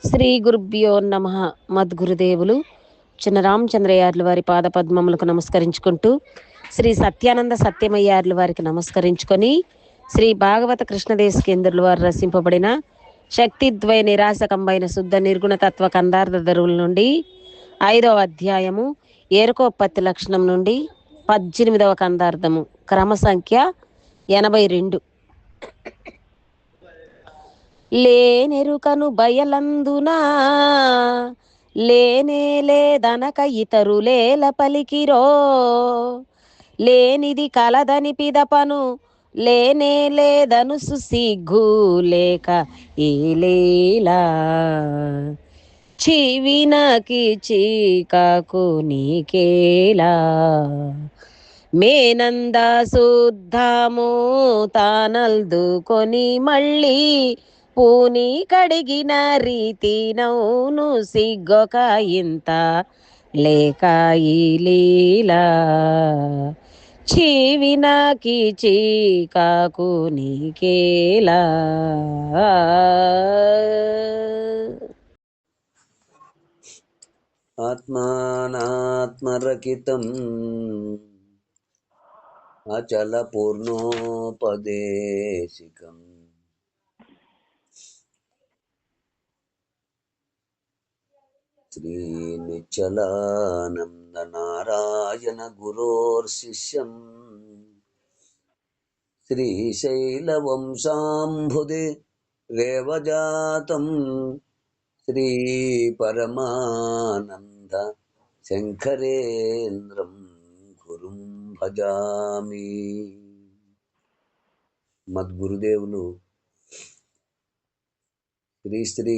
శ్రీ గురుభ్యో నమ. మద్గురుదేవులు చిన్నరామచంద్రయ్యార్ల వారి పాద పద్మములకు నమస్కరించుకుంటూ, శ్రీ సత్యానంద సత్యమయ్యార్ల వారికి నమస్కరించుకొని, శ్రీ భాగవత కృష్ణదేశకేంద్రుల వారు రచింపబడిన శక్తిద్వయ నిరాశకంబైన శుద్ధ నిర్గుణతత్వ కందార్థ ధరువుల నుండి 5వ అధ్యాయము ఏరుకోపత్తి లక్షణం నుండి 18వ కందార్థము క్రమ సంఖ్య 82. లేనెరుకను బయలందునా లేనే లేదనక ఇతరులేల పలికిరో, లేనిది కలదని పిదపను లేనే లేదను సిగ్గు లేక ఏలేలా, చివినకి చీకాకు నీకేలా, మేనంద శుద్ధము తానల్దుకొని మళ్ళీ పూని కడిగిన రీతి నౌను సిగ్గొక ఇంత లేక ఈ లీలా, చివినకి చీకాకు నీకేలా. ఆత్మానాత్మరకితం అచల పూర్ణోపదేశికం శ్రీ నిశ్చలానంద నారాయణ గురోర్శిష్యం శ్రీశైలవంశాంబుధి రేవజాతం శ్రీ పరమానంద శంకరేంద్రం గురుం భజామి. మద్గురుదేవులు శ్రీ శ్రీ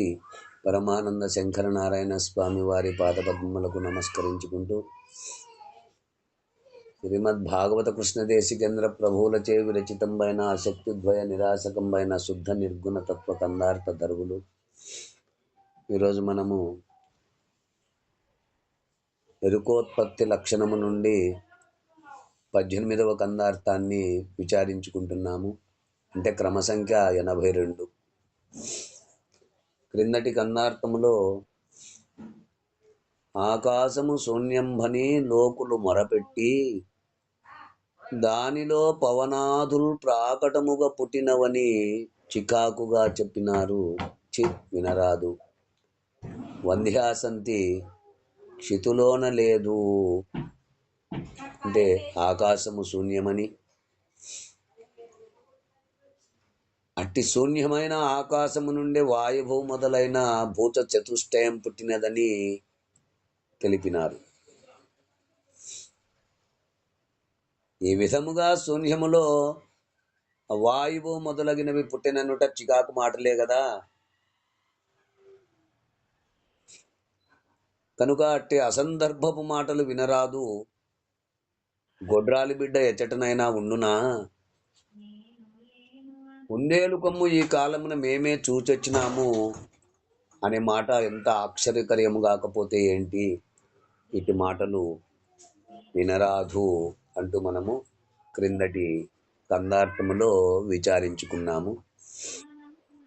పరమానంద శంకర నారాయణ స్వామి వారి పాదపద్మములకు నమస్కరించుకుంటూ, శ్రీమద్ భాగవత కృష్ణదేశికేంద్ర ప్రభువులచే విరచితంబైన శక్తిద్వయ నిరాశకంబైన శుద్ధ నిర్గుణ తత్వ కందార్థ ధరువులు. ఈరోజు మనము ఎరుకోత్పత్తి లక్షణము నుండి 18వ కందార్థాన్ని విచారించుకుంటున్నాము. అంటే క్రమ సంఖ్య 82. క్రిందటి కందార్థములో ఆకాశము శూన్యంభని లోకులు మొరపెట్టి దానిలో పవనాదుల్ ప్రాకటముగా పుట్టినవని చికాకుగా చెప్పినారు. వినరాదు. వంధ్యాసంతి క్షితులోన లేదు అంటే ఆకాశము శూన్యమని, అట్టి శూన్యమైన ఆకాశము నుండి వాయువు మొదలైన భూత చతుష్టయం పుట్టినదని తెలిపినారు. ఈ విధముగా శూన్యములో వాయువు మొదలగినవి పుట్టిననుట చికాకు మాటలే కదా. కనుక అట్టి అసందర్భపు మాటలు వినరాదు. గొడ్రాలి బిడ్డ ఎచ్చటనైనా ఉండునా, ఉందేలు కొమ్ము ఈ కాలమున మేమే చూచొచ్చినాము అనే మాట ఎంత ఆశ్చర్యకరము కాకపోతే ఏంటి. ఇటు మాటలు వినరాదు అంటూ మనము క్రిందటి కందార్థములో విచారించుకున్నాము.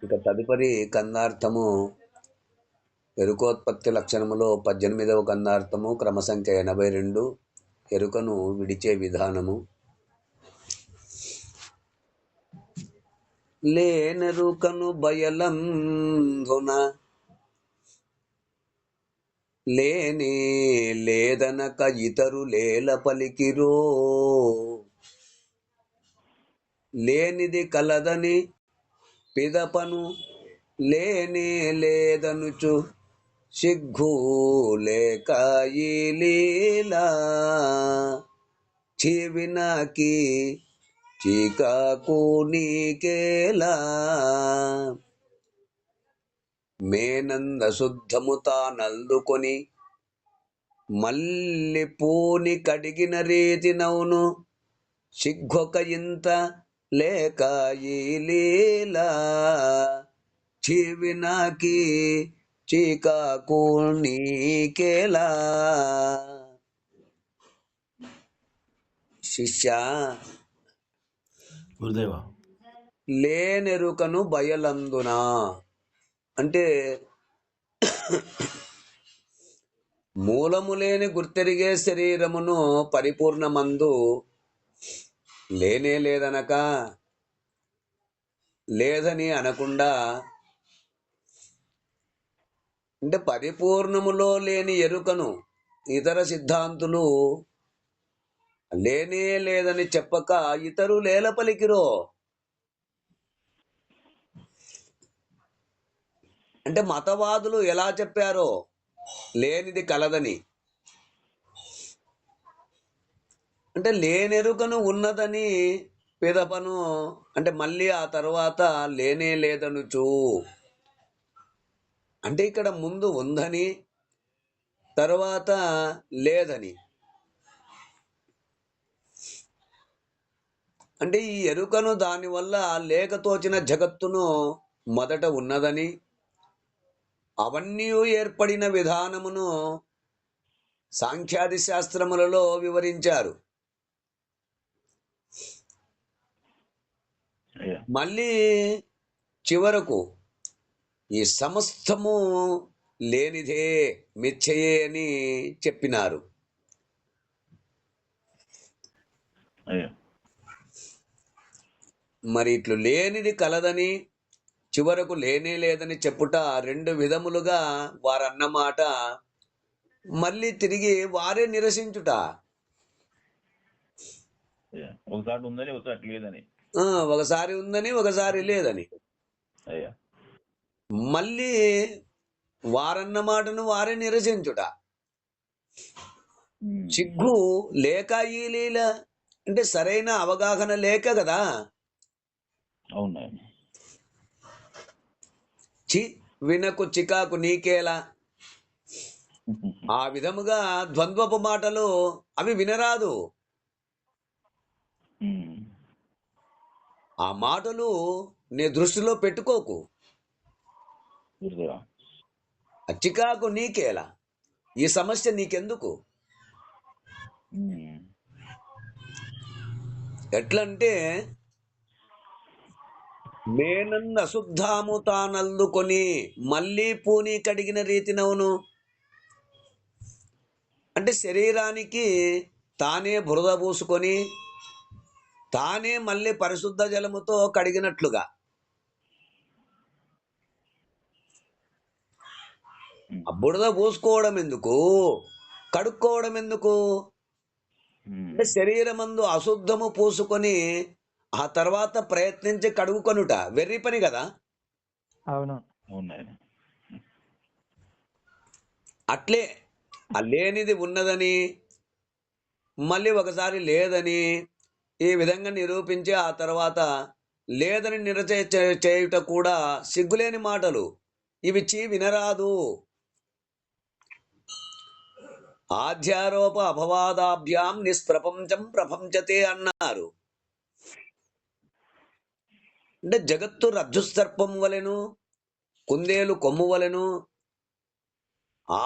ఇక తదుపరి కందార్థము ఎరుకోత్పత్తి లక్షణములో 18వ కందార్థము క్రమ సంఖ్య 82 ఎరుకను విడిచే విధానము. లేనెరుకను బయలందున లేనే లేదనక ఇతరులేల పలికిరో, లేనిది కలదని పిదపను లేనే లేదనుచు సిగ్గు లేక ఈ లీలా, చివినకి చీకాకు నీకేలా, మేనంద శుద్ధము తానల్దుకొని మల్లి పూని కడిగిన రీతి నౌను సిగ్గొక ఇంత లేక ఈ లీలా, చివినకి చీకాకు నీకేలా. శిష్య, గురుదేవా, లేనెరుకను బయలందున అంటే మూలము లేని గుర్తెరిగే శరీరమును పరిపూర్ణమందు లేనే లేదనక లేదని అనకుండా, అంటే పరిపూర్ణములో లేని ఎరుకను ఇతర సిద్ధాంతులు లేనే లేదని చెప్పక ఇతరు లేల పలికిరో. అంటే మతవాదులు ఎలా చెప్పారో లేనిది కలదని, అంటే లేనెరుకను ఉన్నదని పిదపను, అంటే మళ్ళీ ఆ తర్వాత లేనే లేదనుచు. అంటే ఇక్కడ ముందు ఉందని తర్వాత లేదని, అంటే ఈ ఎరుకను దానివల్ల లేకతోచిన జగత్తును మొదట ఉన్నదని, అవన్నీ ఏర్పడిన విధానమును సాంఖ్యాది శాస్త్రములలో వివరించారు. మళ్ళీ చివరకు ఈ సమస్తము లేనిదే మిథ్యయే అని చెప్పినారు. మరి ఇట్లు లేనిది కలదని చివరకు లేనే లేదని చెప్పుట రెండు విధములుగా వారన్నమాట మళ్ళీ తిరిగి వారే నిరసించుట. ఒకసారి ఉందని ఒకసారి లేదని, ఒకసారి ఉందని ఒకసారి లేదని, మళ్ళీ వారన్న మాటను వారే నిరసించుట. సిగ్గు లేక ఈ లీల, అంటే సరైన అవగాహన లేక కదా. అవునా? వినకు చికాకు నీకేలా, ఆ విధముగా ద్వంద్వపు మాటలు అవి వినరాదు. ఆ మాటలు నీ దృష్టిలో పెట్టుకోకు. చికాకు నీకేలా, ఈ సమస్య నీకెందుకు? ఎట్లంటే మేనన్న అశుద్ధాము తానల్లుకొని మళ్ళీ పూని కడిగిన రీతినవును. అంటే శరీరానికి తానే బురద పూసుకొని తానే మళ్ళీ పరిశుద్ధ జలముతో కడిగినట్లుగా. ఆ బురద పూసుకోవడం ఎందుకు, కడుక్కోవడం ఎందుకు? అంటే శరీరమందు అశుద్ధము పూసుకొని ఆ తర్వాత ప్రయత్నించి కడుగుకొనుట వెర్రి పని కదా. అవును. అట్లే ఆ లేనిది ఉన్నదని మళ్ళీ ఒకసారి లేదని ఈ విధంగా నిరూపించి ఆ తర్వాత లేదని చేయుట కూడా సిగ్గులేని మాటలు. ఇవి వినరాదు. ఆధ్యారోప అపవాదాభ్యాం నిష్ప్రపంచం ప్రపంచతే అన్నారు. అంటే జగత్తు రజ్జుసర్పం వలెను, కుందేలు కొమ్ము వలెను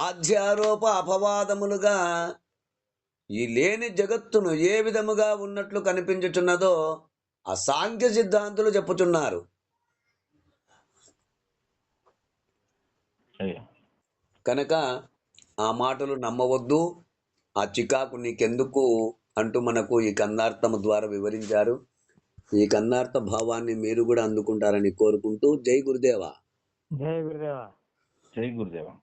ఆధ్యారోప అపవాదములుగా ఈ లేని జగత్తును ఏ విధముగా ఉన్నట్లు కనిపించుచున్నదో ఆ సాంఖ్య సిద్ధాంతులు చెప్పుచున్నారు. కనుక ఆ మాటలు నమ్మవద్దు. ఆ చికాకు నీకెందుకు అంటూ మనకు ఈ కన్నార్థము ద్వారా వివరించారు. ఈ కన్నార్థ భావాన్ని మీరు కూడా అందుకుంటారని కోరుకుంటూ జై గురుదేవా. జై గురుదేవా. జై గురుదేవా.